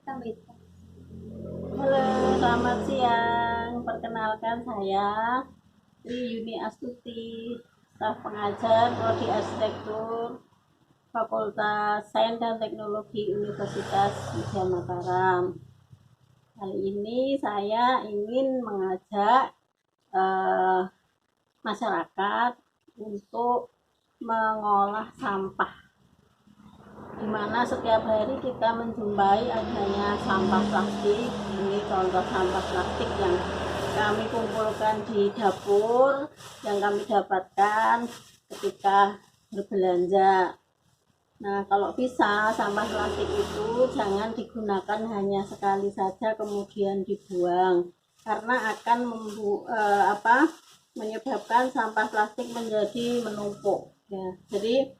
Halo, selamat siang. Perkenalkan saya Tri Yuni Astuti, staf pengajar Prodi Arsitektur Fakultas Sains dan Teknologi Universitas Widya Mataram. Kali ini saya ingin mengajak eh, masyarakat untuk mengolah sampah, di mana setiap hari kita menjumpai adanya sampah plastik. Ini contoh sampah plastik yang kami kumpulkan di dapur, yang kami dapatkan ketika berbelanja. Nah, kalau bisa sampah plastik itu jangan digunakan hanya sekali saja kemudian dibuang, karena akan menyebabkan sampah plastik menjadi menumpuk. Ya, jadi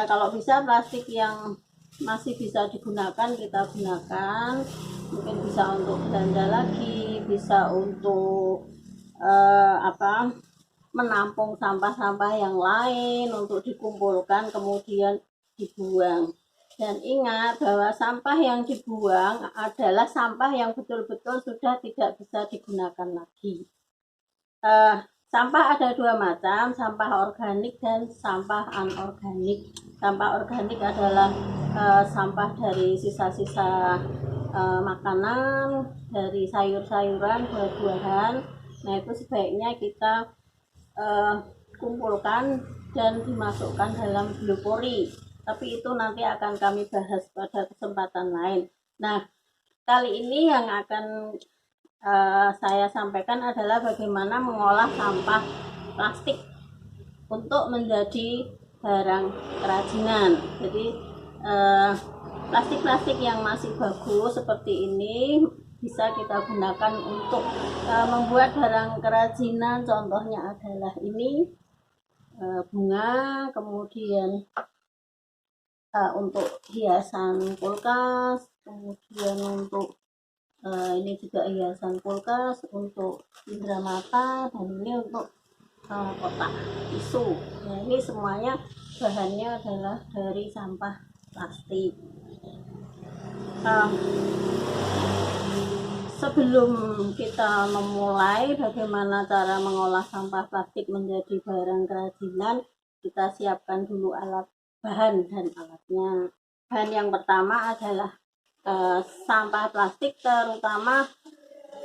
kalau bisa plastik yang masih bisa digunakan kita gunakan, mungkin bisa untuk belanja lagi, bisa untuk menampung sampah-sampah yang lain untuk dikumpulkan kemudian dibuang. Dan ingat bahwa sampah yang dibuang adalah sampah yang betul-betul sudah tidak bisa digunakan lagi. uh, Sampah ada dua macam, sampah organik dan sampah anorganik. Sampah organik adalah sampah dari sisa-sisa makanan, dari sayur-sayuran, buah-buahan. Nah, itu sebaiknya kita kumpulkan dan dimasukkan dalam biopori. Tapi itu nanti akan kami bahas pada kesempatan lain. Nah, kali ini yang akan saya sampaikan adalah bagaimana mengolah sampah plastik untuk menjadi barang kerajinan. Jadi plastik-plastik yang masih bagus seperti ini bisa kita gunakan untuk membuat barang kerajinan. Contohnya adalah ini bunga, kemudian untuk hiasan kulkas, kemudian untuk ini juga hiasan kulkas, untuk indera mata, dan ini untuk kotak tisu. Nah, ini semuanya bahannya adalah dari sampah plastik. Sebelum kita memulai bagaimana cara mengolah sampah plastik menjadi barang kerajinan, kita siapkan dulu alat bahan dan alatnya. Bahan yang pertama adalah sampah plastik, terutama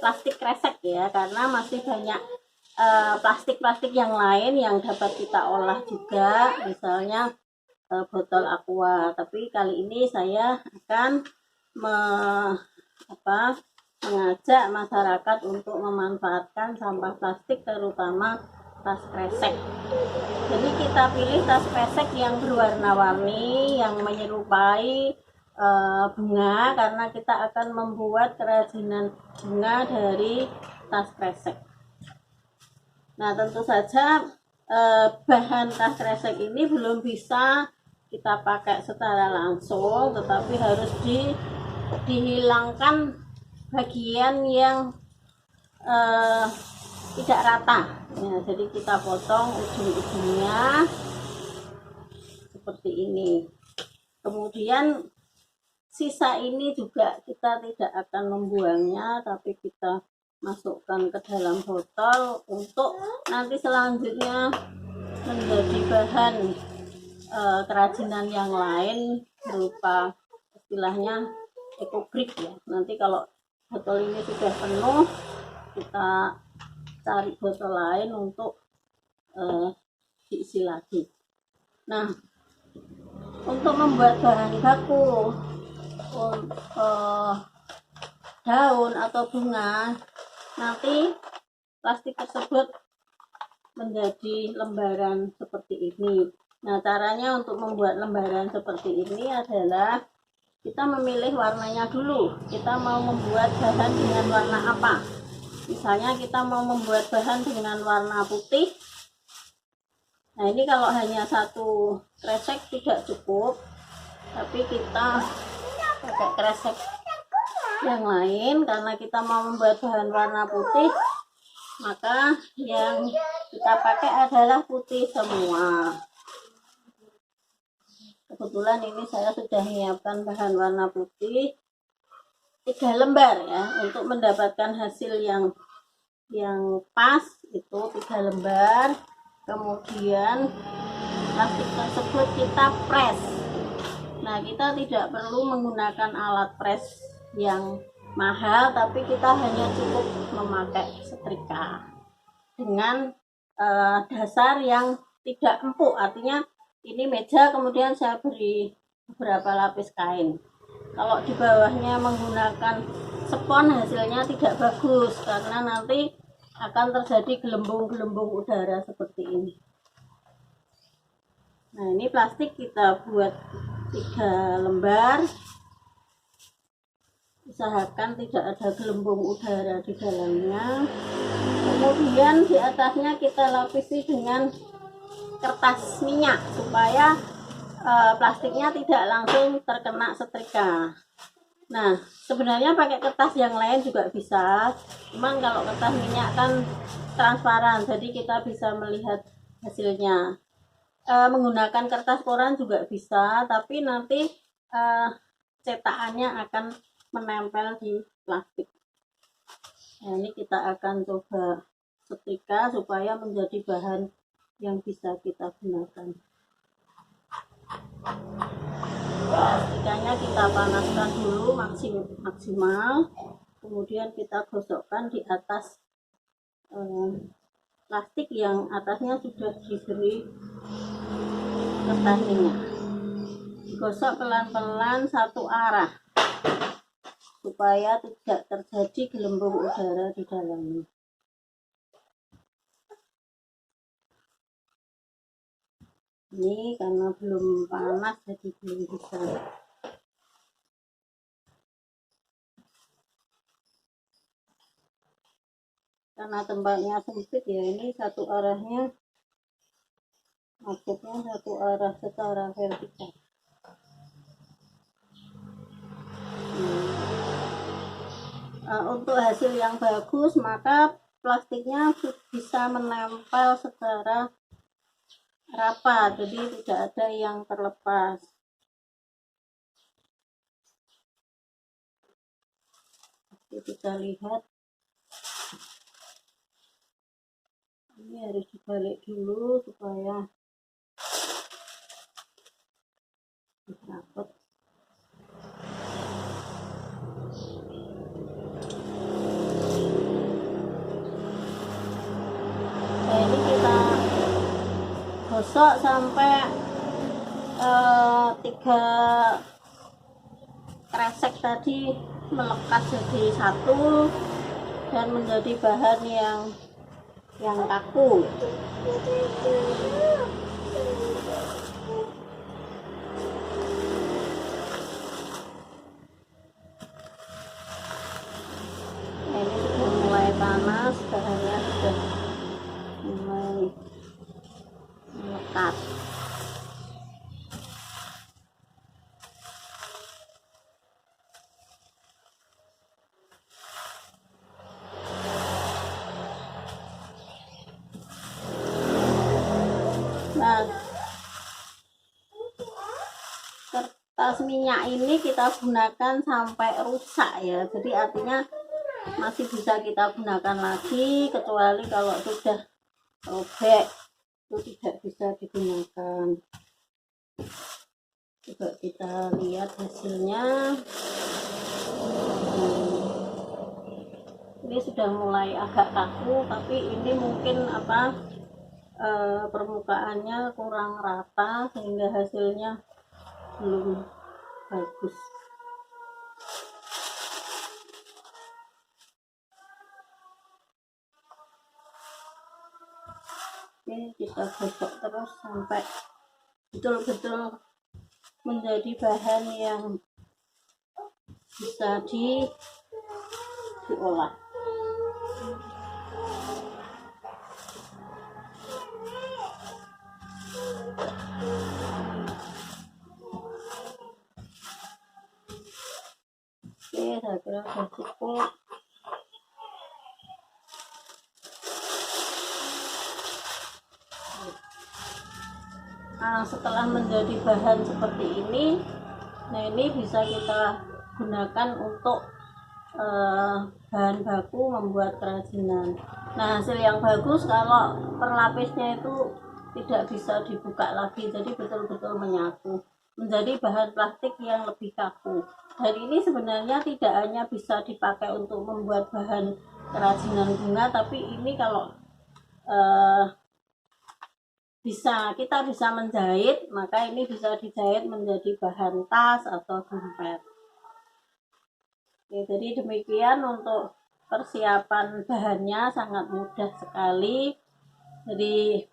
plastik kresek ya, karena masih banyak plastik-plastik yang lain yang dapat kita olah juga, misalnya botol aqua. Tapi kali ini saya akan mengajak masyarakat untuk memanfaatkan sampah plastik, terutama tas kresek. Jadi kita pilih tas kresek yang berwarna-warni, yang menyerupai bunga, karena kita akan membuat kerajinan bunga dari tas kresek. Nah, tentu saja bahan tas kresek ini belum bisa kita pakai secara langsung, tetapi harus dihilangkan bagian yang tidak rata. Ya, jadi kita potong ujung-ujungnya seperti ini. Kemudian sisa ini juga kita tidak akan membuangnya, tapi kita masukkan ke dalam botol untuk nanti selanjutnya menjadi bahan kerajinan yang lain, berupa istilahnya ekobrik ya. Nanti kalau botol ini sudah penuh, kita cari botol lain untuk diisi lagi. Nah, untuk membuat bahan baku daun atau bunga, nanti plastik tersebut menjadi lembaran seperti ini. Nah, caranya untuk membuat lembaran seperti ini adalah kita memilih warnanya dulu. Kita mau membuat bahan dengan warna apa? Misalnya kita mau membuat bahan dengan warna putih. Nah, ini kalau hanya satu kresek tidak cukup, tapi kita pakai kresek yang lain. Karena kita mau membuat bahan warna putih, maka yang kita pakai adalah putih semua. Kebetulan ini saya sudah menyiapkan bahan warna putih. 3 lembar ya, untuk mendapatkan hasil yang pas itu 3 lembar. Kemudian plastik tersebut kita press. Nah, kita tidak perlu menggunakan alat press yang mahal, tapi kita hanya cukup memakai setrika dengan dasar yang tidak empuk. Artinya ini meja, kemudian saya beri beberapa lapis kain. Kalau di bawahnya menggunakan spons, hasilnya tidak bagus karena nanti akan terjadi gelembung-gelembung udara seperti ini. Nah, ini plastik kita buat 3 lembar. Usahakan tidak ada gelembung udara di dalamnya. Kemudian di atasnya kita lapisi dengan kertas minyak supaya plastiknya tidak langsung terkena setrika. Nah, sebenarnya pakai kertas yang lain juga bisa, cuman kalau kertas minyak kan transparan, jadi kita bisa melihat hasilnya. Menggunakan kertas koran juga bisa, tapi nanti cetakannya akan menempel di plastik. Nah, ini kita akan coba setrika supaya menjadi bahan yang bisa kita gunakan. Setrikanya kita panaskan dulu maksimal, kemudian kita gosokkan di atas plastik yang atasnya sudah diberi kertas minyak. Gosok pelan-pelan satu arah supaya tidak terjadi gelembung udara di dalamnya. Ini karena belum panas jadi belum bisa. Karena tempatnya sempit ya, ini satu arahnya, maksudnya satu arah secara vertikal. Untuk hasil yang bagus maka plastiknya bisa menempel secara rapat, jadi tidak ada yang terlepas. Oke, kita lihat ini harus dibalik dulu supaya rapat. Nah, ini kita gosok sampai 3 kresek tadi melekat jadi satu dan menjadi bahan yang kaku. Nah, ini sudah mulai panas, bahannya sudah mulai melekat. Nah, kertas minyak ini kita gunakan sampai rusak ya, jadi artinya masih bisa kita gunakan lagi, kecuali kalau sudah robek itu tidak bisa digunakan. Coba kita lihat hasilnya. Ini sudah mulai agak kaku, tapi ini mungkin permukaannya kurang rata sehingga hasilnya belum bagus. Oke, kita gosok terus sampai betul-betul menjadi bahan yang bisa diolah. Oke, saya kira sudah cukup. Nah, setelah menjadi bahan seperti ini, nah ini bisa kita gunakan untuk bahan baku membuat kerajinan. Nah, hasil yang bagus kalau perlapisnya itu tidak bisa dibuka lagi, jadi betul-betul menyatu menjadi bahan plastik yang lebih kaku. Dan ini sebenarnya tidak hanya bisa dipakai untuk membuat bahan kerajinan bunga, tapi ini kalau kita bisa menjahit, maka ini bisa dijahit menjadi bahan tas atau dompet. Oke, jadi demikian untuk persiapan bahannya, sangat mudah sekali. Jadi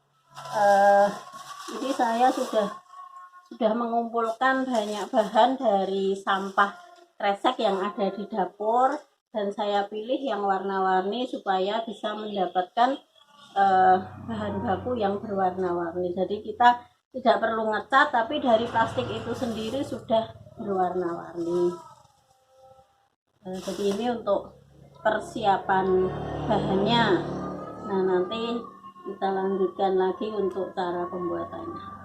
ini saya sudah mengumpulkan banyak bahan dari sampah kresek yang ada di dapur, dan saya pilih yang warna-warni supaya bisa mendapatkan bahan baku yang berwarna-warni. Jadi kita tidak perlu ngecat, tapi dari plastik itu sendiri sudah berwarna-warni. Jadi ini untuk persiapan bahannya. Nah, nanti kita lanjutkan lagi untuk cara pembuatannya.